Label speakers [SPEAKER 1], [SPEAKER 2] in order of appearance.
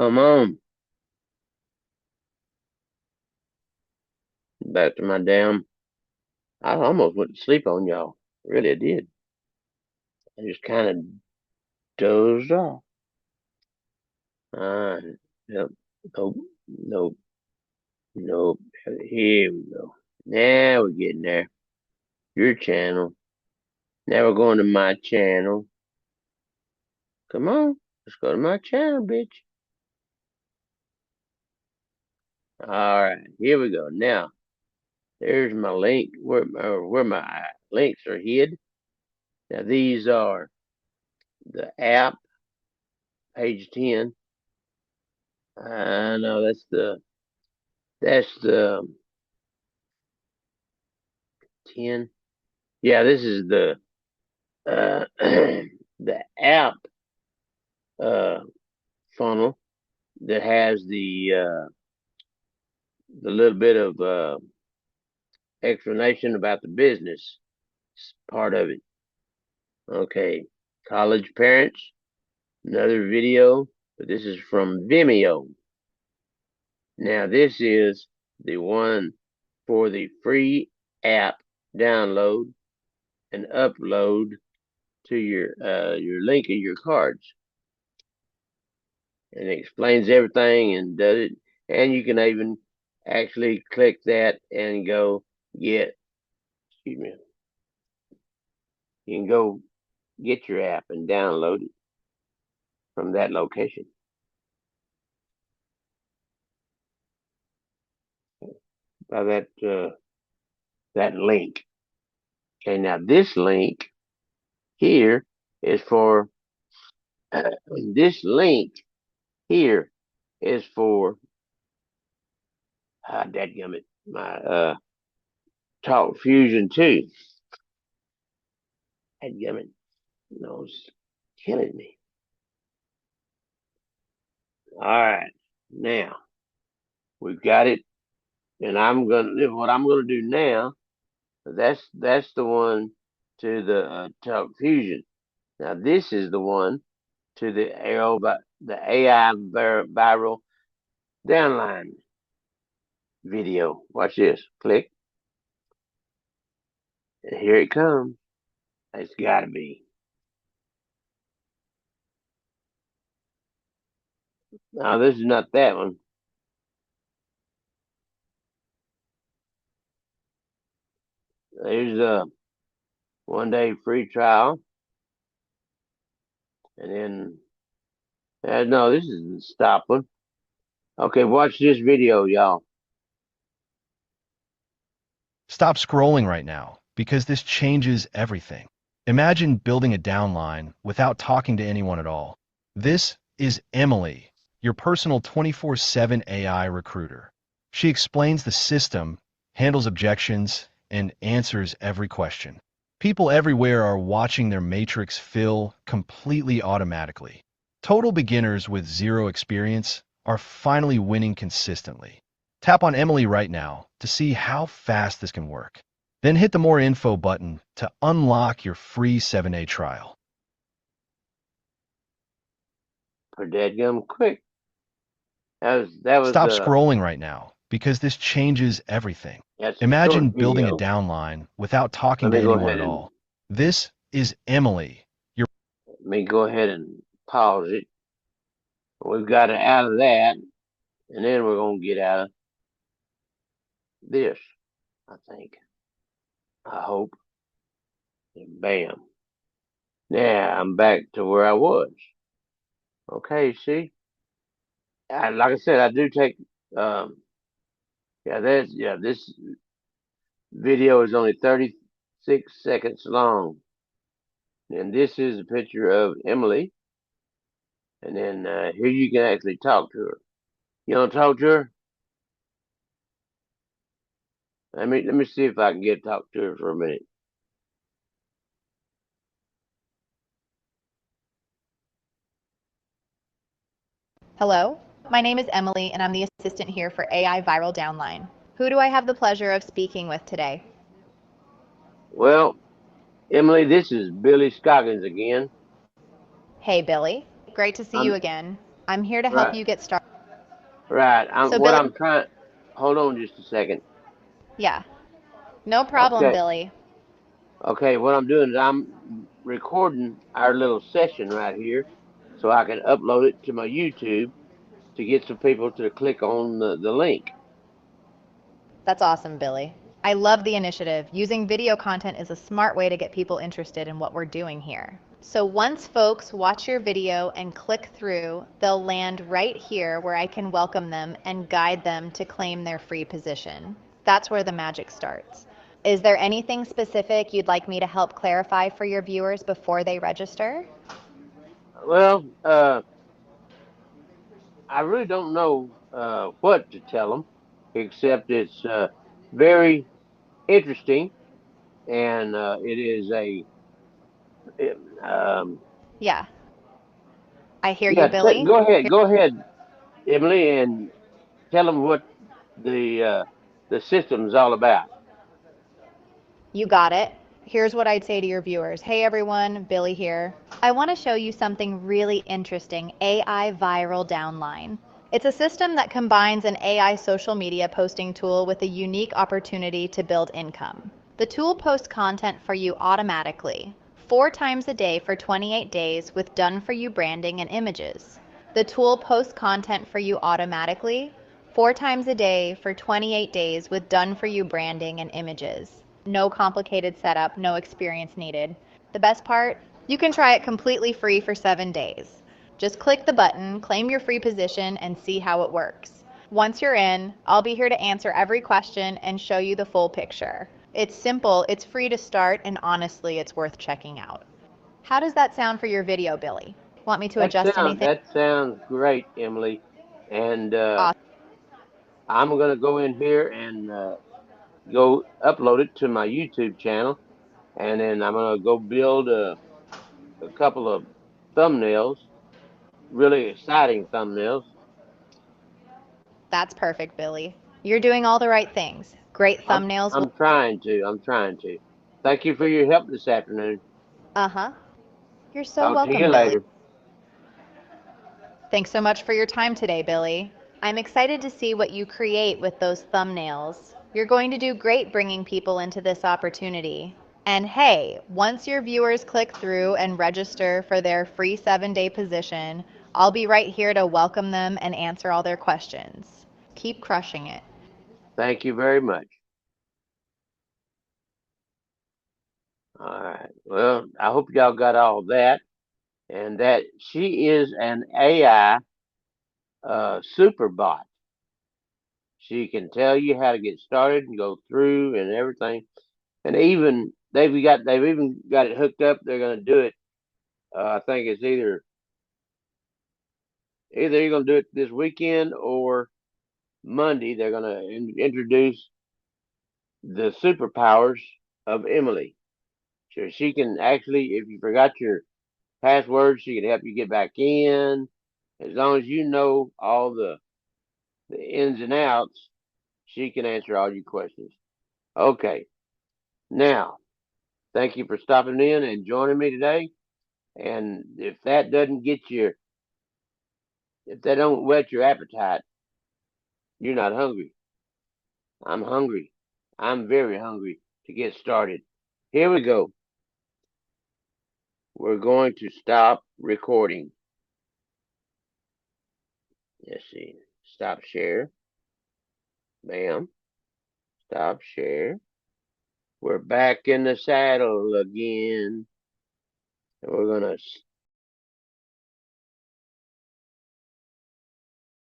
[SPEAKER 1] Come on, back to my damn. I almost went to sleep on y'all. Really, I did. I just kind of dozed off. Uh, yep. Nope. Nope. Nope. Here we go. Now we're getting there. Your channel. Now we're going to my channel. Come on. Let's go to my channel, bitch. All right. Here we go. Now, there's my link where my links are hid. Now, these are the app, page 10. No, that's the 10. Yeah, this is the the app uh funnel that has the little bit of explanation about the business part of it. Okay, college parents, another video, but this is from Vimeo. Now this is the one for the free app download and upload to your link of your cards, and it explains everything and does it. And you can even actually click that and go get. Excuse me. You can go get your app and download it from that location by that link. Okay, now this link here is for this link here is for dadgummit, my Talk Fusion 2. Dadgummit, no, it's killing me. All right, now we've got it, and what I'm gonna do now. That's the one to the Talk Fusion. Now this is the one to the AI viral downline video. Watch this. Click, and here it comes. It's got to be. No, this is not that one. There's a 1 day free trial, and then no, this is the stop one. Okay, watch this video, y'all.
[SPEAKER 2] Stop scrolling right now because this changes everything. Imagine building a downline without talking to anyone at all. This is Emily, your personal 24/7 AI recruiter. She explains the system, handles objections, and answers every question. People everywhere are watching their matrix fill completely automatically. Total beginners with zero experience are finally winning consistently. Tap on Emily right now to see how fast this can work. Then hit the More Info button to unlock your free 7A trial.
[SPEAKER 1] For dadgum quick. That was
[SPEAKER 2] Stop scrolling right now because this changes everything.
[SPEAKER 1] that's a
[SPEAKER 2] Imagine
[SPEAKER 1] short
[SPEAKER 2] building a
[SPEAKER 1] video.
[SPEAKER 2] downline without talking
[SPEAKER 1] Let
[SPEAKER 2] to
[SPEAKER 1] me go
[SPEAKER 2] anyone
[SPEAKER 1] ahead
[SPEAKER 2] at
[SPEAKER 1] and
[SPEAKER 2] all. This is Emily, your
[SPEAKER 1] let me go ahead and pause it. We've got it out of that, and then we're gonna get out of this. I think. I hope. And bam. Now I'm back to where I was. Okay, see, like I said, I do take. Um, This video is only 36 seconds long, and this is a picture of Emily. And then here you can actually talk to her. You want to talk to her? Let me see if I can get to talk to her for a minute.
[SPEAKER 3] Hello, my name is Emily, and I'm the assistant here for AI Viral Downline. Who do I have the pleasure of speaking with today?
[SPEAKER 1] Well, Emily, this is Billy Scoggins again.
[SPEAKER 3] Hey, Billy. Great to see you
[SPEAKER 1] I'm
[SPEAKER 3] again. I'm here to help
[SPEAKER 1] Right.
[SPEAKER 3] you get started.
[SPEAKER 1] Right.
[SPEAKER 3] So,
[SPEAKER 1] What
[SPEAKER 3] Billy,
[SPEAKER 1] I'm trying. Hold on just a second.
[SPEAKER 3] yeah, no problem,
[SPEAKER 1] Okay.
[SPEAKER 3] Billy.
[SPEAKER 1] Okay. What I'm doing is I'm recording our little session right here, so I can upload it to my YouTube to get some people to click on the link.
[SPEAKER 3] That's awesome, Billy. I love the initiative. Using video content is a smart way to get people interested in what we're doing here. So once folks watch your video and click through, they'll land right here where I can welcome them and guide them to claim their free position. That's where the magic starts. Is there anything specific you'd like me to help clarify for your viewers before they register?
[SPEAKER 1] Well, I really don't know what to tell them, except it's very interesting, and it is it, um,
[SPEAKER 3] Yeah, I hear you,
[SPEAKER 1] yeah.
[SPEAKER 3] Billy.
[SPEAKER 1] Go ahead, Emily, and tell them what the system's all about.
[SPEAKER 3] You got it. Here's what I'd say to your viewers. Hey everyone, Billy here. I want to show you something really interesting, AI Viral Downline. It's a system that combines an AI social media posting tool with a unique opportunity to build income. The tool posts content for you automatically, 4 times a day for 28 days with done-for-you branding and images. The tool posts content for you automatically, 4 times a day for 28 days with done-for-you branding and images. No complicated setup, no experience needed. The best part? You can try it completely free for 7 days. Just click the button, claim your free position, and see how it works. Once you're in, I'll be here to answer every question and show you the full picture. It's simple, it's free to start, and honestly, it's worth checking out. How does that sound for your video, Billy? Want me to adjust anything?
[SPEAKER 1] That sounds great, Emily, and
[SPEAKER 3] Awesome.
[SPEAKER 1] I'm gonna go in here and go upload it to my YouTube channel, and then I'm gonna go build a couple of thumbnails, really exciting thumbnails.
[SPEAKER 3] That's perfect, Billy. You're doing all the right things. Great thumbnails will.
[SPEAKER 1] I'm trying to. I'm trying to. Thank you for your help this afternoon.
[SPEAKER 3] Uh huh. You're so
[SPEAKER 1] Talk to you
[SPEAKER 3] welcome, Billy.
[SPEAKER 1] later.
[SPEAKER 3] Thanks so much for your time today, Billy. I'm excited to see what you create with those thumbnails. You're going to do great bringing people into this opportunity. And hey, once your viewers click through and register for their free 7-day position, I'll be right here to welcome them and answer all their questions. Keep crushing it.
[SPEAKER 1] Thank you very much. All right. Well, I hope y'all got all that, and that she is an AI super bot. She can tell you how to get started and go through and everything. And even they've even got it hooked up. They're going to do it. I think it's either you're going to do it this weekend or Monday. They're going to introduce the superpowers of Emily. So she can actually, if you forgot your password, she can help you get back in. As long as you know all the ins and outs, she can answer all your questions. Okay. Now, thank you for stopping in and joining me today. And if that don't whet your appetite, you're not hungry. I'm hungry. I'm very hungry to get started. Here we go. We're going to stop recording. Let's see. Stop share. Bam. Stop share. We're back in the saddle again. And we're going to